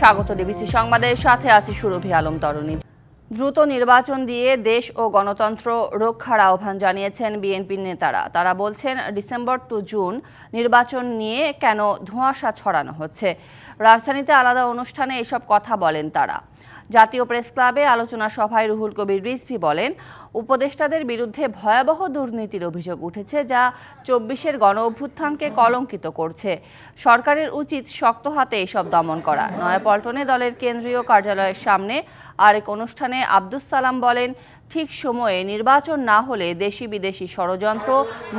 স্বাগত ডিবিসি সংবাদের সাথে আছি সুরভি আলম তরুণী। দ্রুত নির্বাচন দিয়ে দেশ ও গণতন্ত্র রক্ষার আহ্বান জানিয়েছেন বিএনপির নেতারা। তারা বলছেন, ডিসেম্বর টু জুন নির্বাচন নিয়ে কেন ধোঁয়াশা ছড়ানো হচ্ছে। রাজধানীতে আলাদা অনুষ্ঠানে এসব কথা বলেন তারা। জাতীয় প্রেস ক্লাবে আলোচনা সভায় রুহুল কবির রিজভী বলেন, উপদেষ্টাদের বিরুদ্ধে ভয়াবহ দুর্নীতির অভিযোগ উঠেছে, যা ২৪-এর গণ-অভ্যুত্থানকে কলঙ্কিত করছে। সরকারের উচিত শক্ত হাতে এসব দমন করা। নয়াপল্টনে দলের কেন্দ্রীয় কার্যালয়ের সামনে আরেক অনুষ্ঠানে আব্দুস সালাম বলেন, ঠিক সময়ে নির্বাচন না হলে দেশি বিদেশি ষড়যন্ত্র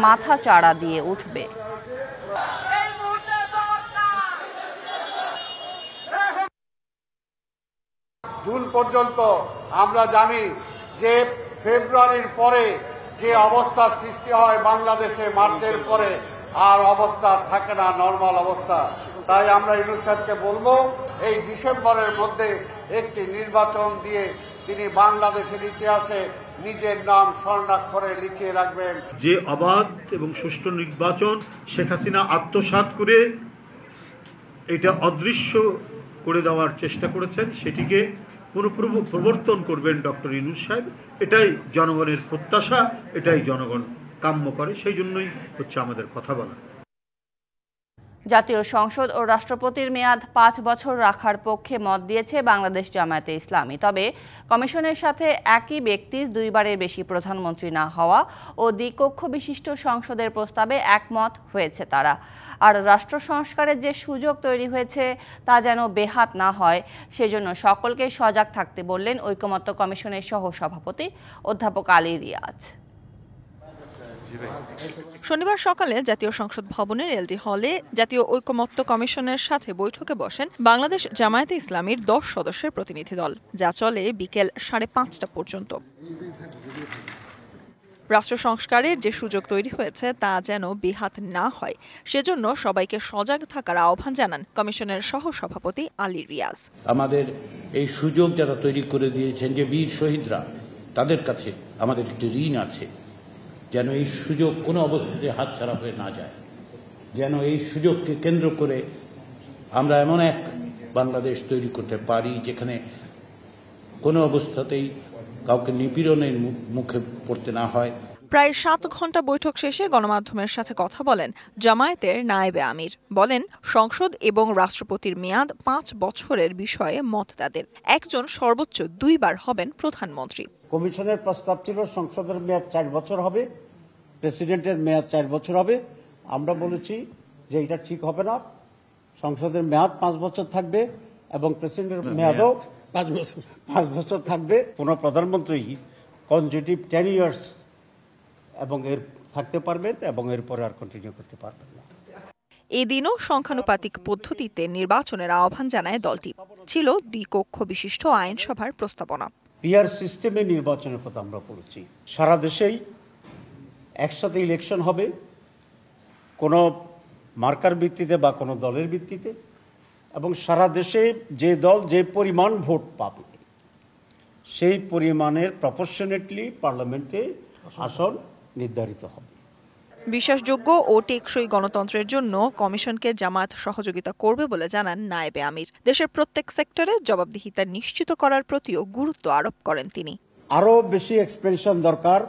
মাথা চাড়া দিয়ে উঠবে। জুন পর্যন্ত আমরা জানি যে ফেব্রুয়ারির পরে যে অবস্থার সৃষ্টি হয় বাংলাদেশে, মার্চের পরে আর অবস্থা থাকে না, নরমাল অবস্থা। তাই আমরা ইউনূস সাহেবকে বলবো, এই ডিসেম্বরের মধ্যে একটি নির্বাচন দিয়ে তিনি বাংলাদেশের ইতিহাসে নিজের নাম স্বর্ণাক্ষরে লিখিয়ে রাখবেন। যে অবাধ এবং সুষ্ঠু নির্বাচন শেখ হাসিনা আত্মসাৎ করে এটা অদৃশ্য করে দেওয়ার চেষ্টা করেছেন, সেটিকে পুনঃপ্রবর্তন করবেন ডক্টর ইউনূস সাহেব। এটাই জনগণের প্রত্যাশা, এটাই জনগণ কাম্য করে, সেই জন্যই হচ্ছে আমাদের কথা বলা। জাতীয় সংসদ ও রাষ্ট্রপতির মেয়াদ ৫ বছর রাখার পক্ষে মত দিয়েছে বাংলাদেশ জামায়াতে ইসলামী। তবে কমিশনের সাথে একই ব্যক্তির দুইবারের বেশি প্রধানমন্ত্রী না হওয়া ও দ্বিকক্ষ বিশিষ্ট সংসদের প্রস্তাবে একমত হয়েছে তারা। আর রাষ্ট্র সংস্কারের যে সুযোগ তৈরি হয়েছে তা যেন বেহাত না হয়, সেজন্য সকলকে সজাগ থাকতে বললেন ঐকমত্য কমিশনের সহসভাপতি অধ্যাপক আলী রিয়াজ। শনিবার সকালে জাতীয় সংসদ ভবনের এলডি হলে জাতীয় ঐকমত্য কমিশনের সাথে বৈঠকে বসেন বাংলাদেশ জামায়াতে ইসলামীর ১০ সদস্যের প্রতিনিধি দল, যা চলে বিকেল ৫:৩০ পর্যন্ত। রাষ্ট্র সংস্কারের যে সুযোগ তৈরি হয়েছে তা যেন বেহাত না হয়, সেজন্য সবাইকে সজাগ থাকার আহ্বান জানান কমিশনের সহসভাপতি আলী রিয়াজ। আমাদের এই সুযোগ যারা তৈরি করে দিয়েছেন, যে বীর শহীদরা, তাদের কাছে আমাদের একটি ঋণ আছে, যেন এই সুযোগ কোনো অবস্থাতে হাতছাড়া হয়ে না যায়, যেন এই সুযোগকে কেন্দ্র করে আমরা এমন এক বাংলাদেশ তৈরি করতে পারি যেখানে কোনো অবস্থাতেই কাউকে নিপীড়নের মুখে পড়তে না হয়। প্রায় ৭ ঘন্টা বৈঠক শেষে গণমাধ্যমের সাথে কথা বলেন জামায়াতের নায়েবে আমির। বলেন, সংসদ এবং রাষ্ট্রপতির মেয়াদ ৫ বছরের বিষয়ে মত তাদের। একজন সর্বোচ্চ ২ বার হবেন প্রধানমন্ত্রী। কমিশনের প্রস্তাব ছিল সংসদের মেয়াদ ৪ বছর হবে, প্রেসিডেন্টের মেয়াদ ৪ বছর হবে। আমরা বলেছি যে এটা ঠিক হবে না, সংসদের মেয়াদ ৫ বছর থাকবে এবং প্রেসিডেন্টের মেয়াদও ৫ বছর থাকবে। কোনো প্রধানমন্ত্রী কনজিউটিভ 10 ইয়ার্স এবং এর থাকতে পারবেন এবং এরপরে আর কন্টিনিউ করতে পারবেন না। এদিনও সংখ্যানুপাতিক পদ্ধতিতে নির্বাচনের আহ্বান জানায় দলটি। ছিল দ্বিকক্ষ বিশিষ্ট আইনসভার প্রস্তাবনা। পিআর সিস্টেমে নির্বাচনের কথা আমরা বলেছি। সারা দেশেই একসাথে ইলেকশন হবে, কোনো মার্কার ভিত্তিতে বা কোনো দলের ভিত্তিতে, এবং সারা দেশে যে দল যে পরিমাণ ভোট পাবে সেই পরিমাণের প্রপোর্শনেটলি পার্লামেন্টে আসন নির্ধারিত হবে। বিশ্বাসযোগ্য ও টেকসই গণতন্ত্রের জন্য কমিশনকে জামায়াত সহযোগিতা করবে বলে জানান নায়েবে আমির। দেশের প্রত্যেক সেক্টরে জবাবদিহিতা নিশ্চিত করার প্রতিও গুরুত্ব আরোপ করেন তিনি। আরও বেশি এক্সপেনশন দরকার,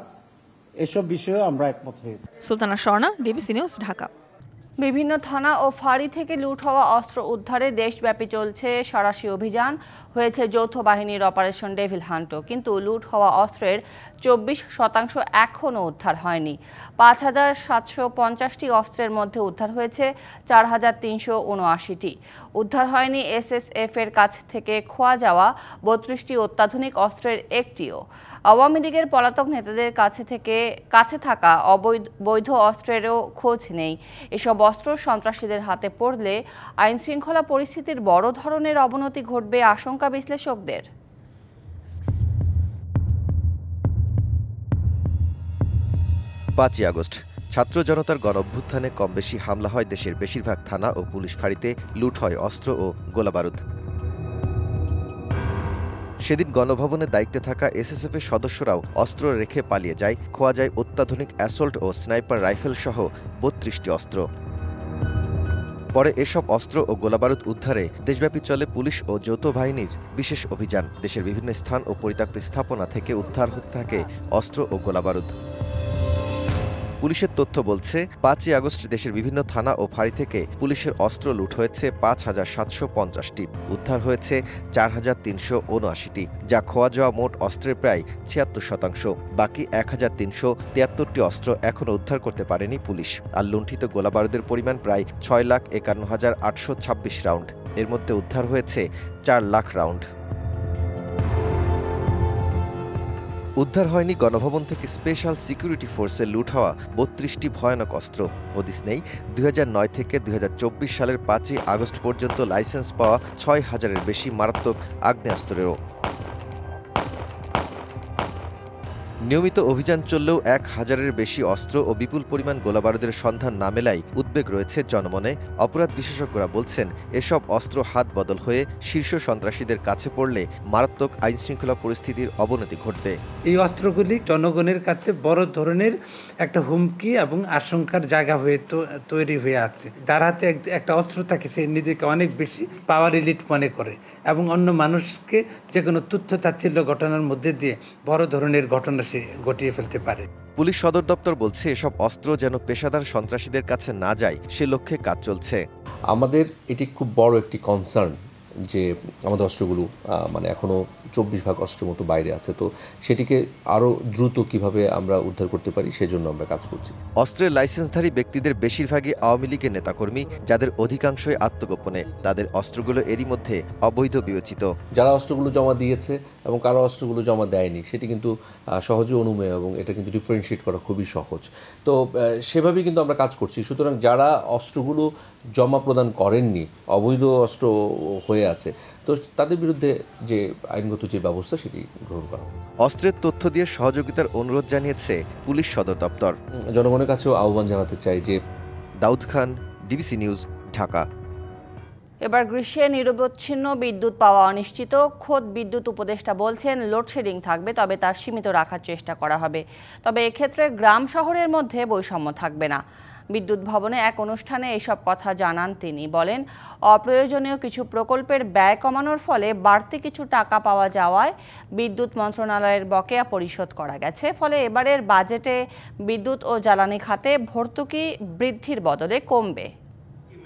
এসব বিষয়ে আমরা একমত হয়েছি। Sultana Swarna, DBC news, Dhaka. বিভিন্ন থানা ও ফাঁড়ি থেকে লুট হওয়া অস্ত্র উদ্ধারে দেশব্যাপী চলছে সাঁড়াশি অভিযান। হয়েছে যৌথ বাহিনীর অপারেশন ডেভিল হান্টও, কিন্তু লুট হওয়া অস্ত্রের ২৪% এখনও উদ্ধার হয়নি। ৫,৭৫০টি অস্ত্রের মধ্যে উদ্ধার হয়েছে ৪,৩৭৯টি। উদ্ধার হয়নি এসএসএফ এর কাছ থেকে খোয়া যাওয়া ৩২টি অত্যাধুনিক অস্ত্রের একটিও। আওয়ামী লীগের পলাতক নেতাদের কাছে থাকা বৈধ অস্ত্রেরও খোঁজ নেই। এসব অস্ত্র সন্ত্রাসীদের হাতে পড়লে আইনশৃঙ্খলা পরিস্থিতির বড় ধরনের অবনতি ঘটবে আশঙ্কা বিশ্লেষকদের। ৫ই আগস্ট ছাত্র জনতার গণঅভ্যুত্থানে কমবেশি হামলা হয় দেশের বেশিরভাগ থানা ও পুলিশ ফাঁড়িতে, লুট হয় অস্ত্র ও গোলাবারুদ। সেদিন গণভবনের দায়িত্বে থাকা এসএসএফ এর সদস্যরাও অস্ত্র রেখে পালিয়ে যায়। খোয়া যায় অত্যাধুনিক অ্যাসল্ট ও স্নাইপার রাইফেল সহ ৩২টি অস্ত্র। পরে এসব অস্ত্র ও গোলাবারুদ উদ্ধারে দেশব্যাপী চলে পুলিশ ও যৌথ বাহিনীর বিশেষ অভিযান। দেশের বিভিন্ন স্থান ও পরিত্যক্ত স্থাপনা থেকে উদ্ধার হতে থাকে অস্ত্র ও গোলাবারুদ। পুলিশের তথ্য বলছে ৫ই আগস্ট দেশের বিভিন্ন থানা ও ফাঁড়ি থেকে পুলিশের অস্ত্র লুট হয়েছে ৫,৭৫০টি, উদ্ধার হয়েছে ৪,৩৭৯টি, যা খোয়া যাওয়া মোট অস্ত্রের প্রায় ৭৬%। বাকি ১,৩৭৩টি অস্ত্র এখনও উদ্ধার করতে পারেনি পুলিশ। আর লুণ্ঠিত গোলাবারুদের পরিমাণ প্রায় ৬,৫১,৮২৬ রাউন্ড। এর মধ্যে উদ্ধার হয়েছে ৪ লাখ রাউন্ড। উদ্ধার হয়নি গণভবন থেকে স্পেশাল সিকিউরিটি ফোর্সে লুট হওয়া ৩২টি ভয়ানক অস্ত্র। হদিস নেই ২০০৯ থেকে ২০২৪ সালের ৫ই আগস্ট পর্যন্ত লাইসেন্স পাওয়া ৬,০০০-এর বেশি মারাত্মক আগ্নেয়াস্ত্রেরও। নিয়মিত অভিযান চললেও ১,০০০-এর বেশি অস্ত্র ও বিপুল পরিমাণ গোলাবারুদের সন্ধান না মেলায় উদ্বেগ রয়েছে জনমনে। অপরাধ বিশেষজ্ঞরা বলছেন, এসব অস্ত্র হাত বদল হয়ে শীর্ষ সন্ত্রাসীদের কাছে পড়লে মারাত্মক আইনশৃঙ্খলা পরিস্থিতির অবনতি ঘটবে। এই অস্ত্রগুলি জনগণের কাছে বড় ধরনের একটা হুমকি এবং আশঙ্কার জায়গা হয়ে তৈরি হয়ে আছে। যার হাতে একটা অস্ত্র থাকে সে নিজেকে অনেক বেশি পাওয়ার এলিট মনে করে এবং অন্য মানুষকে যে কোনো তুচ্ছ তাচ্ছিল্য ঘটনার মধ্যে দিয়ে বড় ধরনের ঘটনা সে ঘটিয়ে ফেলতে পারে। পুলিশ সদর দপ্তর বলছে, এসব অস্ত্র যেন পেশাদার সন্ত্রাসীদের কাছে না যায় সে লক্ষ্যে কাজ চলছে। আমাদের এটি খুব বড় একটি কনসার্ন যে আমাদের অস্ত্রগুলো মানে এখনও 24 ভাগ অস্ত্র মতো বাইরে আছে, তো সেটিকে আরও দ্রুত কিভাবে আমরা উদ্ধার করতে পারি সেজন্য আমরা কাজ করছি। অস্ত্রের লাইসেন্সধারী ব্যক্তিদের বেশিরভাগই আওয়ামী লীগের নেতাকর্মী, যাদের অধিকাংশই আত্মগোপনে। তাদের অস্ত্রগুলো এরই মধ্যে অবৈধ বিবেচিত। যারা অস্ত্রগুলো জমা দিয়েছে এবং কারো অস্ত্রগুলো জমা দেয়নি সেটি কিন্তু সহজে অনুমেয় এবং এটা কিন্তু ডিফারেন্সিয়েট করা খুবই সহজ। তো সেভাবেই কিন্তু আমরা কাজ করছি। সুতরাং যারা অস্ত্রগুলো জমা প্রদান করেননি, অবৈধ অস্ত্র হয়ে আছে, তো তাদের বিরুদ্ধে যে আইনগত যে ব্যবস্থা সেটি গ্রহণ করা হচ্ছে। অস্ত্রের তথ্য দিয়ে সহযোগিতার অনুরোধ জানিয়েছে পুলিশ সদর দপ্তর। জনগণের কাছেও আহ্বান জানাতে চাই যে দাউদ খান, ডিবিসি নিউজ, ঢাকা। এবার গ্রীষ্মে নিরবচ্ছিন্ন বিদ্যুৎ পাওয়া অনিশ্চিত। খোদ বিদ্যুৎ উপদেষ্টা বলছেন, লোডশেডিং থাকবে, তবে তা সীমিত রাখার চেষ্টা করা হবে। তবে এক্ষেত্রে গ্রাম শহরের মধ্যে বৈষম্য থাকবে না। বিদ্যুৎ ভবনে এক অনুষ্ঠানে এসব কথা জানান তিনি। বলেন, অপ্রয়োজনীয় কিছু প্রকল্পের ব্যয় কমানোর ফলে বাড়তি কিছু টাকা পাওয়া যাওয়ায় বিদ্যুৎ মন্ত্রণালয়ের বকেয়া পরিশোধ করা গেছে। ফলে এবারের বাজেটে বিদ্যুৎ ও জ্বালানি খাতে ভর্তুকি বৃদ্ধির বদলে কমবে।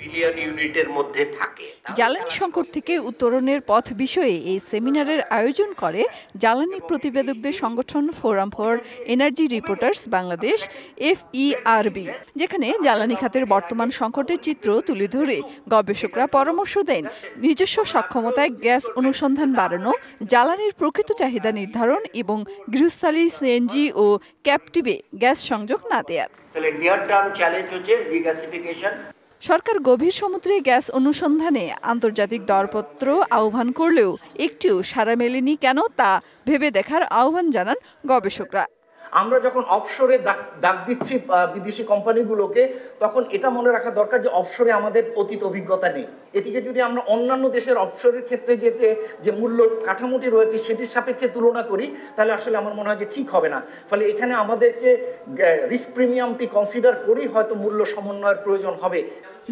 মিলিয়ন ইউনিটের মধ্যে থাকে। জ্বালানি সংকট থেকে উত্তরণের পথ বিষয়ে এই সেমিনারের আয়োজন করে জ্বালানি প্রতিবেদকদের সংগঠন forum for energy reporters Bangladesh FERB, যেখানে জ্বালানি খাতের বর্তমান সংকটের চিত্র তুলে ধরে গবেষকরা পরামর্শ দেন নিজস্ব সক্ষমতায় গ্যাস অনুসন্ধান বাড়ানো, জ্বালানির প্রকৃত চাহিদা নির্ধারণ এবং গৃহস্থালী CNG ও ক্যাপটিভে গ্যাস সংযোগ না দেয়ার। তাহলে নিয়ার টার্ম চ্যালেঞ্জ হচ্ছে রিগ্যাসিফিকেশন। সরকার গভীর সমুদ্রে গ্যাস অনুসন্ধানে আন্তর্জাতিক দরপত্র আহ্বান করলেও একটিও সাড়া মেলেনি কেন তা ভেবে দেখার আহ্বান জানান গবেষকরা। আমরা যখন অফশোরে ডাক দিচ্ছি বিদেশি কোম্পানিগুলোকে, তখন এটা মনে রাখা দরকার যে অফশোরে আমাদের অতীত অভিজ্ঞতা নেই। এটিকে যদি আমরা অন্যান্য দেশের অফশোরের ক্ষেত্রে যে মূল্য কাঠামোটি রয়েছে সেটির সাপেক্ষে তুলনা করি, তাহলে আসলে আমার মনে হয় যে ঠিক হবে না। ফলে এখানে আমাদেরকে রিস্ক প্রিমিয়ামটি কনসিডার করেই হয়তো মূল্য সমন্বয়ের প্রয়োজন হবে।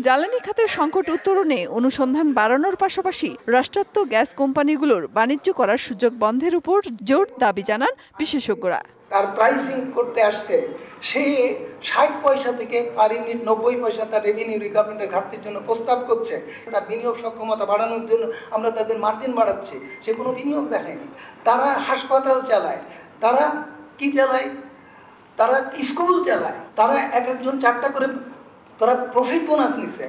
জ্বালানি খাতের সংকট উত্তরণে অনুসন্ধান বাড়ানোর পাশাপাশি রাষ্ট্রায়ত্ত গ্যাস কোম্পানিগুলোর বাণিজ্য করার সুযোগ বন্ধের উপর জোর দাবি জানান বিশেষজ্ঞরা। তার প্রাইসিং করতে আসছে, সে 60 পয়সা থেকে পার ইউনিট 90 পয়সা তার রেভিনিউ রিকভারিমেন্টের ঘাটতির জন্য প্রস্তাব করছে। তার বিনিয়োগ সক্ষমতা বাড়ানোর জন্য আমরা তাদের মার্জিন বাড়াচ্ছি, সে কোনো বিনিয়োগ দেখায়নি। তারা হাসপাতাল চালায়, তারা কি চালায়, তারা স্কুল চালায়, তারা একজন 4টা করে তারা প্রফিট বোনাস নিছে,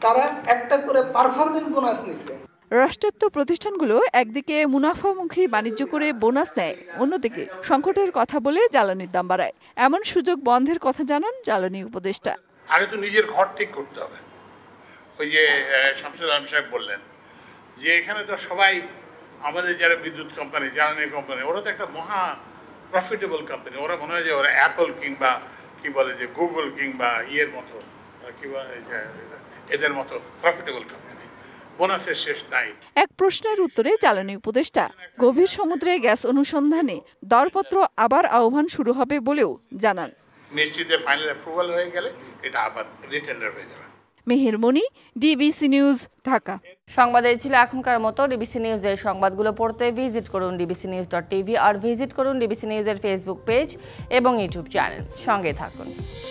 তারা একটা করে পারফরমেন্স বোনাস নিছে। রাষ্ট্রায়ত্ত প্রতিষ্ঠানগুলো একদিকে মুনাফামুখী বাণিজ্য করে বোনাস নেয়, অন্যদিকে সংকটের কথা বলে জ্বালানির দাম বাড়ায়। এমন সুযোগ বন্ধের কথা জানান জ্বালানি উপদেষ্টা। আগে তো নিজের ঘর ঠিক করতে হবে। ওই যে শামসুল আলম সাহেব বললেন যে এখানে তো সবাই আমাদের যারা বিদ্যুৎ কোম্পানি, জ্বালানি কোম্পানি, ওরা তো একটা মহা প্রফিটেবল কোম্পানি। ওরা মনে হয় যে ওরা অ্যাপল কিংবা কি বলে যে গুগল কিংবা ইয়ের মতো কি বলে এদের মতো প্রফিটেবল কোম্পানি, বোনাসের শেষ নাই। এক প্রশ্নের উত্তরে জ্বালানি উপদেষ্টা গভীর সমুদ্রে গ্যাস অনুসন্ধানে দরপত্র আবার আহ্বান শুরু হবে বলেও জানান। নিশ্চিত ফাইনাল অ্যাপ্রুভাল হয়ে গেলে এটা আবার রিটেন্ডার হয়ে যাবে। Mehermoni, DBC news, Dhaka. সংবাদ এই ছিল এখনকার মতো। ডিবিসি নিউজের সংবাদগুলো পড়তে ভিজিট করুন dbcnews.tv আর ভিজিট করুন ডিবিসি নিউজের ফেসবুক পেজ এবং ইউটিউব চ্যানেল। সঙ্গে থাকুন।